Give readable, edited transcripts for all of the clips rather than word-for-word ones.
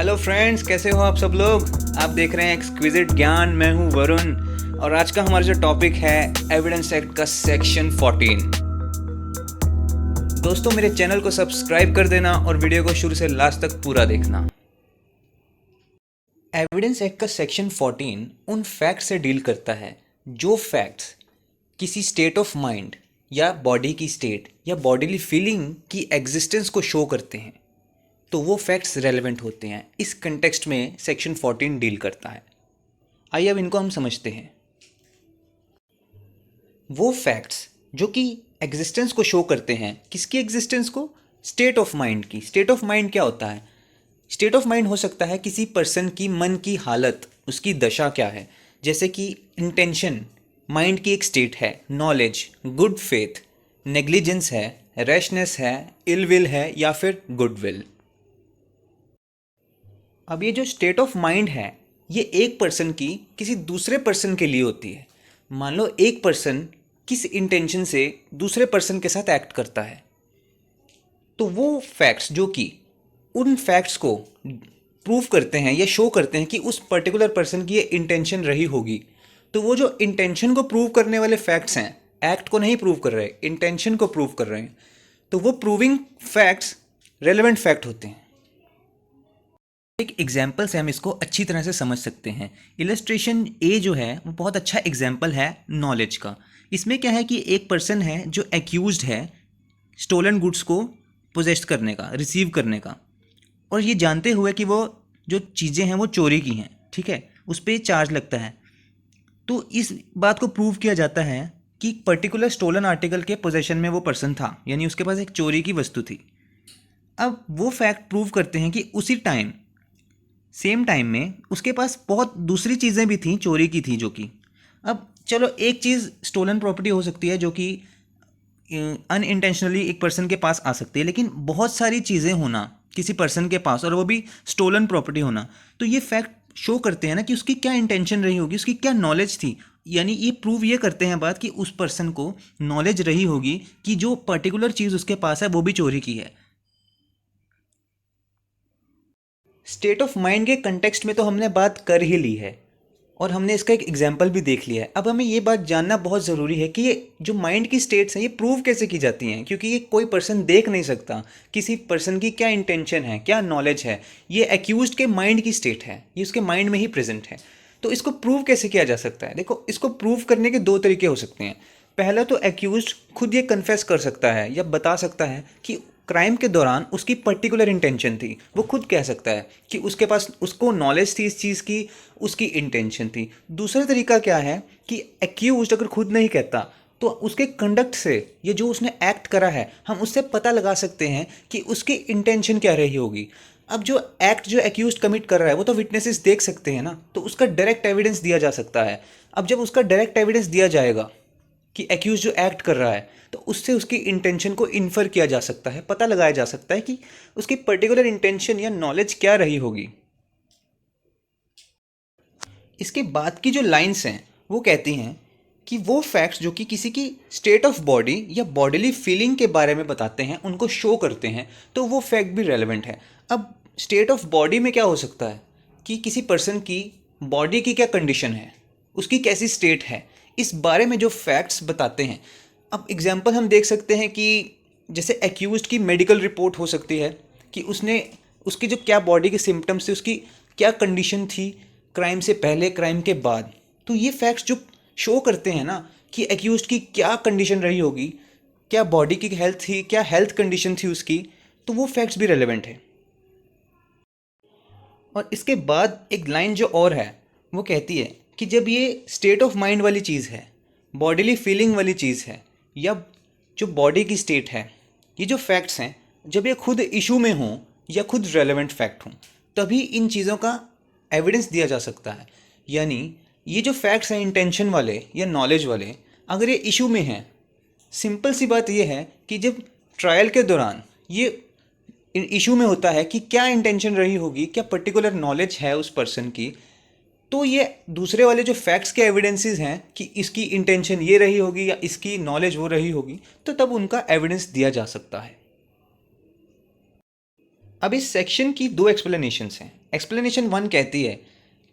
Hello friends, कैसे हो आप सब लोग। आप देख रहे हैं एक्सक्विजिट ज्ञान। मैं हूं वरुण और आज का हमारा जो टॉपिक है एविडेंस एक्ट का सेक्शन 14। दोस्तों, मेरे चैनल को सब्सक्राइब कर देना और वीडियो को शुरू से लास्ट तक पूरा देखना। एविडेंस एक्ट का सेक्शन 14 उन फैक्ट से डील करता है जो फैक्ट्स किसी स्टेट ऑफ माइंड या बॉडी की स्टेट या बॉडीली फीलिंग की एग्जिस्टेंस को शो करते हैं, तो वो फैक्ट्स रेलेवेंट होते हैं। इस कंटेक्स्ट में सेक्शन 14 डील करता है। आइए अब इनको हम समझते हैं। वो फैक्ट्स जो कि एग्जिस्टेंस को शो करते हैं, किसकी एग्जिस्टेंस को? स्टेट ऑफ माइंड की। स्टेट ऑफ माइंड क्या होता है? स्टेट ऑफ माइंड हो सकता है किसी पर्सन की मन की हालत, उसकी दशा क्या है। जैसे कि इंटेंशन माइंड की एक स्टेट है, नॉलेज, गुड फेथ, नेग्लिजेंस है, रैशनेस है, इल विल है या फिर गुड विल। अब ये जो स्टेट ऑफ माइंड है, ये एक पर्सन की किसी दूसरे पर्सन के लिए होती है। मान लो एक पर्सन किस इंटेंशन से दूसरे पर्सन के साथ एक्ट करता है, तो वो फैक्ट्स जो कि उन फैक्ट्स को प्रूव करते हैं या शो करते हैं कि उस पर्टिकुलर पर्सन की ये इंटेंशन रही होगी, तो वो जो इंटेंशन को प्रूव करने वाले फैक्ट्स हैं, एक्ट को नहीं प्रूव कर रहे, इंटेंशन को प्रूव कर रहे हैं, तो वो प्रूविंग फैक्ट्स रेलेवेंट फैक्ट होते हैं। एक एग्जाम्पल से हम इसको अच्छी तरह से समझ सकते हैं। इलस्ट्रेशन ए जो है वो बहुत अच्छा एग्जाम्पल है नॉलेज का। इसमें क्या है कि एक पर्सन है जो एक्यूज्ड है स्टोलन गुड्स को पोजेस्ट करने का, रिसीव करने का, और ये जानते हुए कि वो जो चीज़ें हैं वो चोरी की हैं, ठीक है, उस पर चार्ज लगता है। तो इस बात को प्रूव किया जाता है कि पर्टिकुलर स्टोलन आर्टिकल के पोजेशन में वो पर्सन था, यानी उसके पास एक चोरी की वस्तु थी। अब वो फैक्ट प्रूव करते हैं कि उसी टाइम, सेम टाइम में उसके पास बहुत दूसरी चीज़ें भी थीं, चोरी की थी, जो कि अब चलो एक चीज़ स्टोलन प्रॉपर्टी हो सकती है जो कि अनइंटेंशनली एक पर्सन के पास आ सकती है, लेकिन बहुत सारी चीज़ें होना किसी पर्सन के पास और वो भी स्टोलन प्रॉपर्टी होना, तो ये फैक्ट शो करते हैं ना कि उसकी क्या इंटेंशन रही होगी, उसकी क्या नॉलेज थी। यानी ये प्रूव ये करते हैं बात कि उस पर्सन को नॉलेज रही होगी कि जो पर्टिकुलर चीज़ उसके पास है वो भी चोरी की है। स्टेट ऑफ माइंड के कंटेक्स्ट में तो हमने बात कर ही ली है और हमने इसका एक एग्जाम्पल भी देख लिया है। अब हमें ये बात जानना बहुत ज़रूरी है कि ये जो माइंड की स्टेट्स हैं ये प्रूव कैसे की जाती हैं, क्योंकि ये कोई पर्सन देख नहीं सकता किसी पर्सन की क्या इंटेंशन है, क्या नॉलेज है। ये एक्यूज्ड के माइंड की स्टेट है, ये उसके माइंड में ही प्रेजेंट है। तो इसको प्रूव कैसे किया जा सकता है? देखो, इसको प्रूव करने के दो तरीके हो सकते हैं। पहला तो एक्यूज्ड खुद ये कन्फेस कर सकता है या बता सकता है कि क्राइम के दौरान उसकी पर्टिकुलर इंटेंशन थी। वो खुद कह सकता है कि उसके पास, उसको नॉलेज थी इस चीज़ की, उसकी इंटेंशन थी। दूसरा तरीका क्या है कि एक्यूज्ड अगर खुद नहीं कहता तो उसके कंडक्ट से, ये जो उसने एक्ट करा है, हम उससे पता लगा सकते हैं कि उसकी इंटेंशन क्या रही होगी। अब जो एक्ट जो एक्यूज्ड कमिट कर रहा है वो तो विटनेसेस देख सकते हैं ना, तो उसका डायरेक्ट एविडेंस दिया जा सकता है। अब जब उसका डायरेक्ट एविडेंस दिया जाएगा कि एक्यूज जो एक्ट कर रहा है, तो उससे उसकी इंटेंशन को इन्फर किया जा सकता है, पता लगाया जा सकता है कि उसकी पर्टिकुलर इंटेंशन या नॉलेज क्या रही होगी। इसके बाद की जो लाइंस हैं वो कहती हैं कि वो फैक्ट्स जो कि किसी की स्टेट ऑफ बॉडी या बॉडीली फीलिंग के बारे में बताते हैं, उनको शो करते हैं, तो वो फैक्ट भी रेलेवेंट है। अब स्टेट ऑफ बॉडी में क्या हो सकता है कि किसी पर्सन की बॉडी की क्या कंडीशन है, उसकी कैसी स्टेट है, इस बारे में जो फैक्ट्स बताते हैं। अब एग्जांपल हम देख सकते हैं कि जैसे एक्यूज्ड की मेडिकल रिपोर्ट हो सकती है कि उसने, उसकी जो क्या बॉडी के सिम्टम्स थे, उसकी क्या कंडीशन थी क्राइम से पहले, क्राइम के बाद। तो ये फैक्ट्स जो शो करते हैं ना कि एक्यूज्ड की क्या कंडीशन रही होगी, क्या बॉडी की हेल्थ थी, क्या हेल्थ कंडीशन थी उसकी, तो वो फैक्ट्स भी रेलेवेंट है। और इसके बाद एक लाइन जो और है वो कहती है कि जब ये स्टेट ऑफ माइंड वाली चीज़ है, बॉडीली फीलिंग वाली चीज़ है, या जो बॉडी की स्टेट है, ये जो फैक्ट्स हैं, जब ये खुद इशू में हों या खुद रेलेवेंट फैक्ट हों, तभी इन चीज़ों का एविडेंस दिया जा सकता है। यानी ये जो फैक्ट्स हैं इंटेंशन वाले या नॉलेज वाले, अगर ये इशू में हैं, सिंपल सी बात ये है कि जब ट्रायल के दौरान ये इशू में होता है कि क्या इंटेंशन रही होगी, क्या पर्टिकुलर नॉलेज है उस पर्सन की, तो ये दूसरे वाले जो फैक्ट्स के एविडेंसेस हैं कि इसकी इंटेंशन ये रही होगी या इसकी नॉलेज वो रही होगी, तो तब उनका एविडेंस दिया जा सकता है। अब इस सेक्शन की दो एक्सप्लेनेशंस हैं। एक्सप्लेनेशन 1 कहती है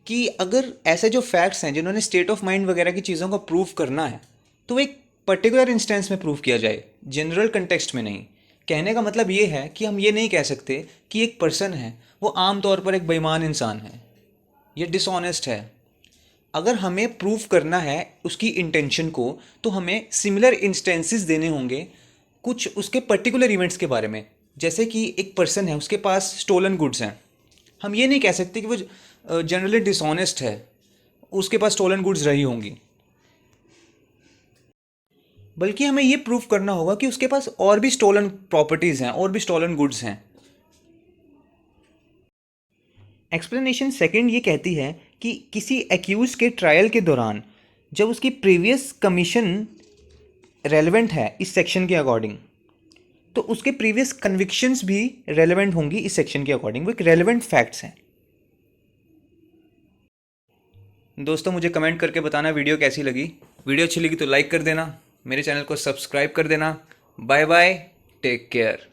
कि अगर ऐसे जो फैक्ट्स हैं जिन्होंने स्टेट ऑफ माइंड वगैरह की चीज़ों को प्रूव करना है तो वो एक पर्टिकुलर इंस्टेंस में प्रूव किया जाए, जनरल कंटेक्स्ट में नहीं। कहने का मतलब ये है कि हम ये नहीं कह सकते कि एक पर्सन है वो आम तौर पर एक बेईमान इंसान है, ये डिसऑनेस्ट है। अगर हमें प्रूव करना है उसकी इंटेंशन को तो हमें सिमिलर इंस्टेंसेस देने होंगे कुछ उसके पर्टिकुलर इवेंट्स के बारे में। जैसे कि एक पर्सन है, उसके पास स्टोलन गुड्स हैं, हम ये नहीं कह सकते कि वो जनरली डिसऑनेस्ट है, उसके पास स्टोलन गुड्स रही होंगी, बल्कि हमें ये प्रूव करना होगा कि उसके पास और भी स्टोलन प्रॉपर्टीज़ हैं और भी स्टोलन गुड्स हैं। एक्सप्लेनेशन सेकंड ये कहती है कि किसी एक्यूज के ट्रायल के दौरान जब उसकी प्रीवियस कमीशन रेलेवेंट है इस सेक्शन के अकॉर्डिंग, तो उसके प्रीवियस कन्विक्शंस भी रेलेवेंट होंगी इस सेक्शन के अकॉर्डिंग, वो एक रेलेवेंट फैक्ट्स हैं। दोस्तों मुझे कमेंट करके बताना वीडियो कैसी लगी। वीडियो अच्छी लगी तो लाइक कर देना, मेरे चैनल को सब्सक्राइब कर देना। Bye bye, take care.